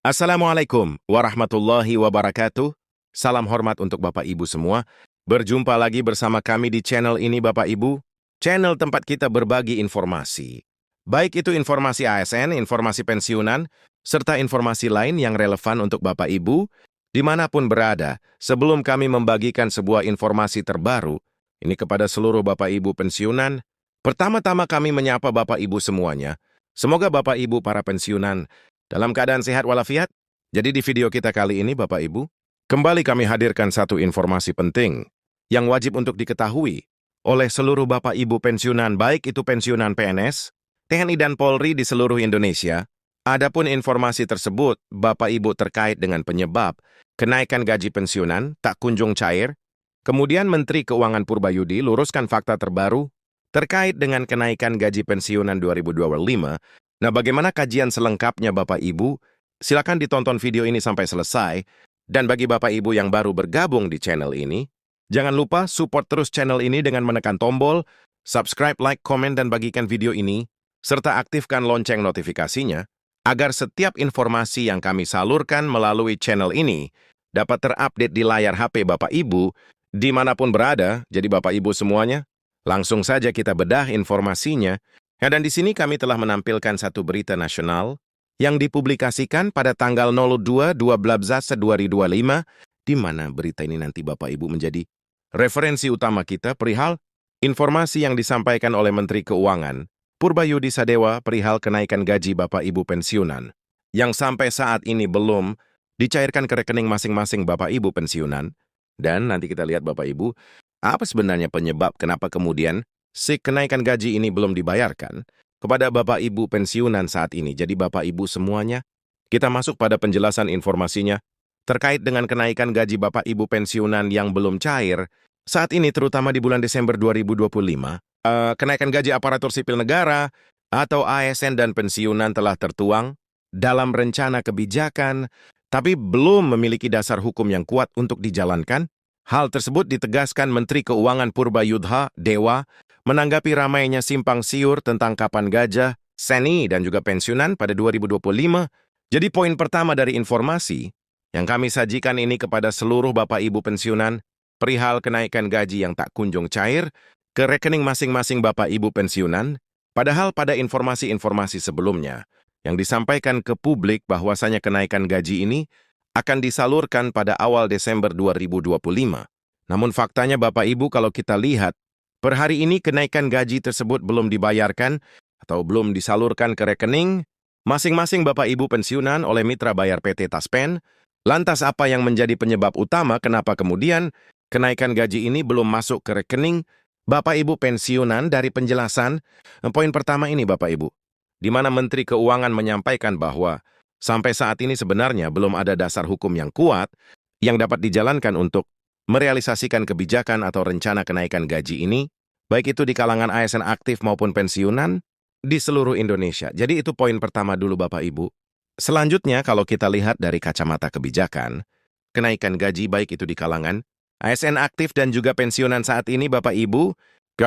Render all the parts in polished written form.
Assalamualaikum warahmatullahi wabarakatuh. Salam hormat untuk Bapak Ibu semua. Berjumpa lagi bersama kami di channel ini Bapak Ibu. Channel tempat kita berbagi informasi. Baik itu informasi ASN, informasi pensiunan, serta informasi lain yang relevan untuk Bapak Ibu, dimanapun berada. Sebelum kami membagikan sebuah informasi terbaru, ini kepada seluruh Bapak Ibu pensiunan, pertama-tama kami menyapa Bapak Ibu semuanya. Semoga Bapak Ibu para pensiunan dalam keadaan sehat walafiat. Jadi di video kita kali ini Bapak Ibu, kembali kami hadirkan satu informasi penting yang wajib untuk diketahui oleh seluruh Bapak Ibu pensiunan, baik itu pensiunan PNS, TNI dan Polri di seluruh Indonesia. Adapun informasi tersebut, Bapak Ibu terkait dengan penyebab kenaikan gaji pensiunan tak kunjung cair, kemudian Menteri Keuangan Purbayudi luruskan fakta terbaru terkait dengan kenaikan gaji pensiunan 2025. Nah, bagaimana kajian selengkapnya Bapak Ibu? Silakan ditonton video ini sampai selesai. Dan bagi Bapak Ibu yang baru bergabung di channel ini, jangan lupa support terus channel ini dengan menekan tombol, subscribe, like, komen, dan bagikan video ini, serta aktifkan lonceng notifikasinya, agar setiap informasi yang kami salurkan melalui channel ini dapat terupdate di layar HP Bapak Ibu, dimanapun berada. Jadi Bapak Ibu semuanya, langsung saja kita bedah informasinya. Ya, dan di sini kami telah menampilkan satu berita nasional yang dipublikasikan pada tanggal 02/12/2025, di mana berita ini nanti Bapak Ibu menjadi referensi utama kita perihal informasi yang disampaikan oleh Menteri Keuangan Purbayudi Sadewa perihal kenaikan gaji Bapak Ibu pensiunan, yang sampai saat ini belum dicairkan ke rekening masing-masing Bapak Ibu pensiunan. Dan nanti kita lihat Bapak Ibu, apa sebenarnya penyebab kenapa kemudian si kenaikan gaji ini belum dibayarkan kepada Bapak Ibu pensiunan saat ini. Jadi Bapak Ibu semuanya, kita masuk pada penjelasan informasinya terkait dengan kenaikan gaji Bapak Ibu pensiunan yang belum cair saat ini, terutama di bulan Desember 2025. Kenaikan gaji aparatur sipil negara atau ASN dan pensiunan telah tertuang dalam rencana kebijakan, tapi belum memiliki dasar hukum yang kuat untuk dijalankan. Hal tersebut ditegaskan Menteri Keuangan Purbayudha Dewa menanggapi ramainya simpang siur tentang kapan gajah, seni, dan juga pensiunan pada 2025. Jadi poin pertama dari informasi yang kami sajikan ini kepada seluruh Bapak Ibu pensiunan perihal kenaikan gaji yang tak kunjung cair ke rekening masing-masing Bapak Ibu pensiunan, padahal pada informasi-informasi sebelumnya yang disampaikan ke publik bahwasanya kenaikan gaji ini akan disalurkan pada awal Desember 2025. Namun faktanya Bapak Ibu kalau kita lihat, per hari ini kenaikan gaji tersebut belum dibayarkan atau belum disalurkan ke rekening masing-masing Bapak Ibu pensiunan oleh mitra bayar PT Taspen. Lantas apa yang menjadi penyebab utama kenapa kemudian kenaikan gaji ini belum masuk ke rekening Bapak Ibu pensiunan? Dari penjelasan, poin pertama ini Bapak Ibu, di mana Menteri Keuangan menyampaikan bahwa sampai saat ini sebenarnya belum ada dasar hukum yang kuat yang dapat dijalankan untuk merealisasikan kebijakan atau rencana kenaikan gaji ini, baik itu di kalangan ASN aktif maupun pensiunan di seluruh Indonesia. Jadi itu poin pertama dulu Bapak Ibu. Selanjutnya kalau kita lihat dari kacamata kebijakan, kenaikan gaji baik itu di kalangan ASN aktif dan juga pensiunan saat ini Bapak Ibu,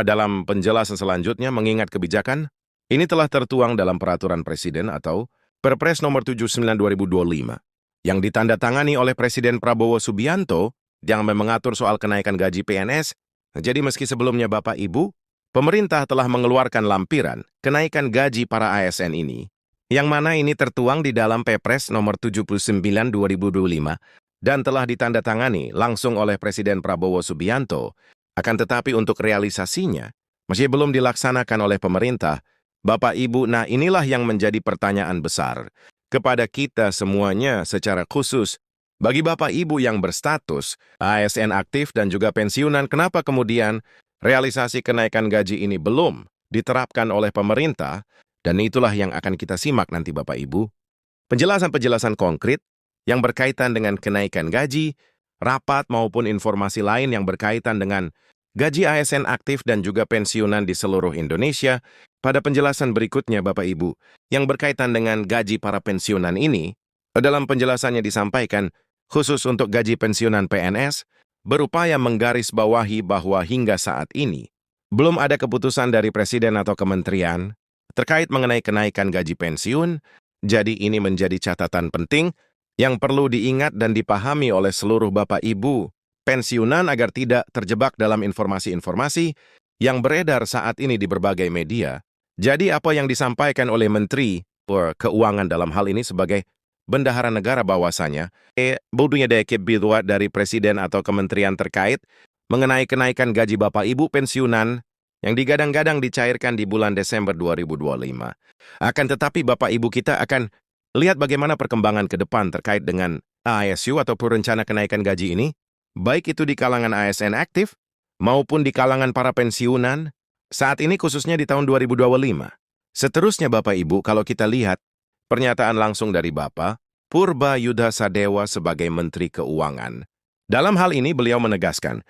dalam penjelasan selanjutnya mengingat kebijakan ini telah tertuang dalam Peraturan Presiden atau Perpres nomor 79/2025 yang ditandatangani oleh Presiden Prabowo Subianto yang mengatur soal kenaikan gaji PNS. Jadi meski sebelumnya Bapak Ibu, pemerintah telah mengeluarkan lampiran kenaikan gaji para ASN ini, yang mana ini tertuang di dalam Perpres nomor 79/2025 dan telah ditandatangani langsung oleh Presiden Prabowo Subianto. Akan tetapi untuk realisasinya masih belum dilaksanakan oleh pemerintah. Bapak Ibu, nah inilah yang menjadi pertanyaan besar kepada kita semuanya secara khusus. Bagi Bapak Ibu yang berstatus ASN aktif dan juga pensiunan, kenapa kemudian realisasi kenaikan gaji ini belum diterapkan oleh pemerintah? Dan itulah yang akan kita simak nanti Bapak Ibu. Penjelasan-penjelasan konkret yang berkaitan dengan kenaikan gaji, rapat maupun informasi lain yang berkaitan dengan gaji ASN aktif dan juga pensiunan di seluruh Indonesia. Pada penjelasan berikutnya Bapak Ibu, yang berkaitan dengan gaji para pensiunan ini, dalam penjelasannya disampaikan, khusus untuk gaji pensiunan PNS, berupaya menggarisbawahi bahwa hingga saat ini belum ada keputusan dari Presiden atau Kementerian terkait mengenai kenaikan gaji pensiun. Jadi ini menjadi catatan penting yang perlu diingat dan dipahami oleh seluruh Bapak Ibu pensiunan agar tidak terjebak dalam informasi-informasi yang beredar saat ini di berbagai media. Jadi apa yang disampaikan oleh Menteri Keuangan dalam hal ini sebagai bendahara negara bahwasanya, bodohnya biduat dari Presiden atau kementerian terkait mengenai kenaikan gaji Bapak Ibu pensiunan yang digadang-gadang dicairkan di bulan Desember 2025. Akan tetapi Bapak Ibu kita akan lihat bagaimana perkembangan ke depan terkait dengan ASU ataupun rencana kenaikan gaji ini, baik itu di kalangan ASN aktif maupun di kalangan para pensiunan, saat ini khususnya di tahun 2025. Seterusnya Bapak Ibu, kalau kita lihat pernyataan langsung dari Bapak Purbaya Sadewa sebagai Menteri Keuangan. Dalam hal ini beliau menegaskan,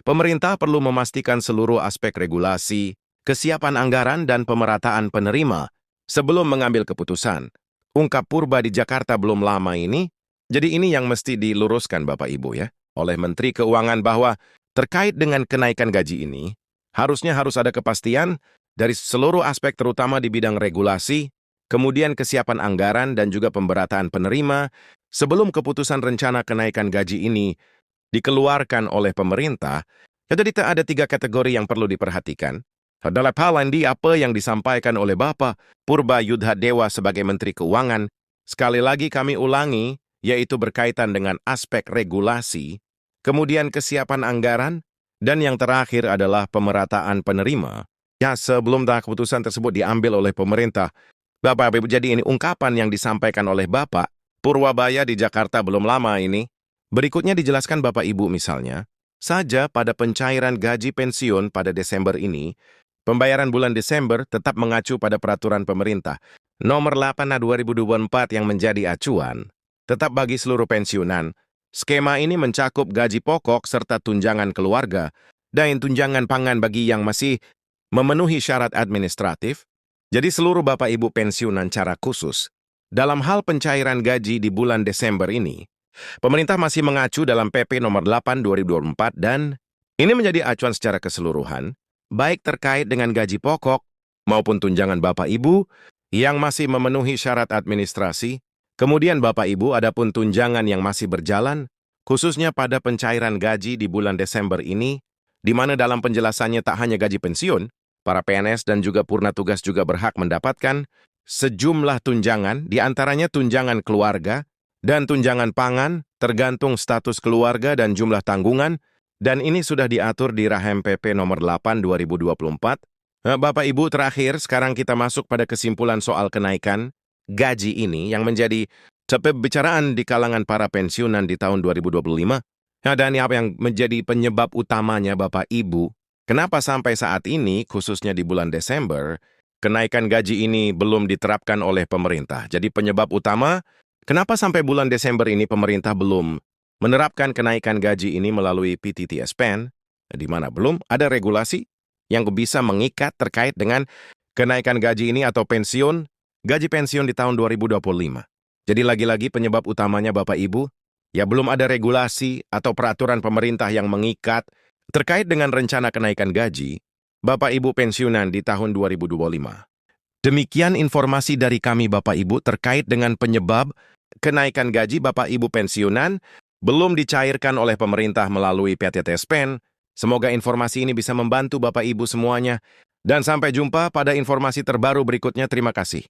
pemerintah perlu memastikan seluruh aspek regulasi, kesiapan anggaran dan pemerataan penerima sebelum mengambil keputusan. Ungkap Purba di Jakarta belum lama ini, jadi ini yang mesti diluruskan Bapak Ibu ya, oleh Menteri Keuangan bahwa terkait dengan kenaikan gaji ini, harusnya harus ada kepastian dari seluruh aspek terutama di bidang regulasi, kemudian kesiapan anggaran dan juga pemberataan penerima sebelum keputusan rencana kenaikan gaji ini dikeluarkan oleh pemerintah. Jadi ada 3 kategori yang perlu diperhatikan. Dalam hal ini apa yang disampaikan oleh Bapak Purbaya Sadewa sebagai Menteri Keuangan, sekali lagi kami ulangi, yaitu berkaitan dengan aspek regulasi, kemudian kesiapan anggaran, dan yang terakhir adalah pemerataan penerima. Ya, sebelum keputusan tersebut diambil oleh pemerintah. Bapak Ibu, jadi ini ungkapan yang disampaikan oleh Bapak Purbaya di Jakarta belum lama ini. Berikutnya dijelaskan Bapak Ibu misalnya, saja pada pencairan gaji pensiun pada Desember ini, pembayaran bulan Desember tetap mengacu pada peraturan pemerintah nomor 8/2024 yang menjadi acuan, tetap bagi seluruh pensiunan. Skema ini mencakup gaji pokok serta tunjangan keluarga dan tunjangan pangan bagi yang masih memenuhi syarat administratif. Jadi seluruh Bapak Ibu pensiunan secara khusus, dalam hal pencairan gaji di bulan Desember ini, pemerintah masih mengacu dalam PP nomor 8/2024 dan ini menjadi acuan secara keseluruhan, baik terkait dengan gaji pokok maupun tunjangan Bapak Ibu yang masih memenuhi syarat administrasi. Kemudian Bapak Ibu adapun tunjangan yang masih berjalan, khususnya pada pencairan gaji di bulan Desember ini, di mana dalam penjelasannya tak hanya gaji pensiun, para PNS dan juga purna tugas juga berhak mendapatkan sejumlah tunjangan, di antaranya tunjangan keluarga dan tunjangan pangan, tergantung status keluarga dan jumlah tanggungan, dan ini sudah diatur di Rahim PP nomor 8/2024. Bapak Ibu, terakhir sekarang kita masuk pada kesimpulan soal kenaikan gaji ini yang menjadi pembicaraan di kalangan para pensiunan di tahun 2025. Dan apa yang menjadi penyebab utamanya Bapak Ibu, kenapa sampai saat ini, khususnya di bulan Desember, kenaikan gaji ini belum diterapkan oleh pemerintah. Jadi penyebab utama, kenapa sampai bulan Desember ini pemerintah belum menerapkan kenaikan gaji ini melalui PTTS-PEN, di mana belum ada regulasi yang bisa mengikat terkait dengan kenaikan gaji ini atau pensiun, gaji pensiun di tahun 2025. Jadi lagi-lagi penyebab utamanya Bapak Ibu, ya belum ada regulasi atau peraturan pemerintah yang mengikat terkait dengan rencana kenaikan gaji Bapak Ibu pensiunan di tahun 2025. Demikian informasi dari kami Bapak Ibu terkait dengan penyebab kenaikan gaji Bapak Ibu pensiunan belum dicairkan oleh pemerintah melalui PTTS-PEN. Semoga informasi ini bisa membantu Bapak Ibu semuanya. Dan sampai jumpa pada informasi terbaru berikutnya. Terima kasih.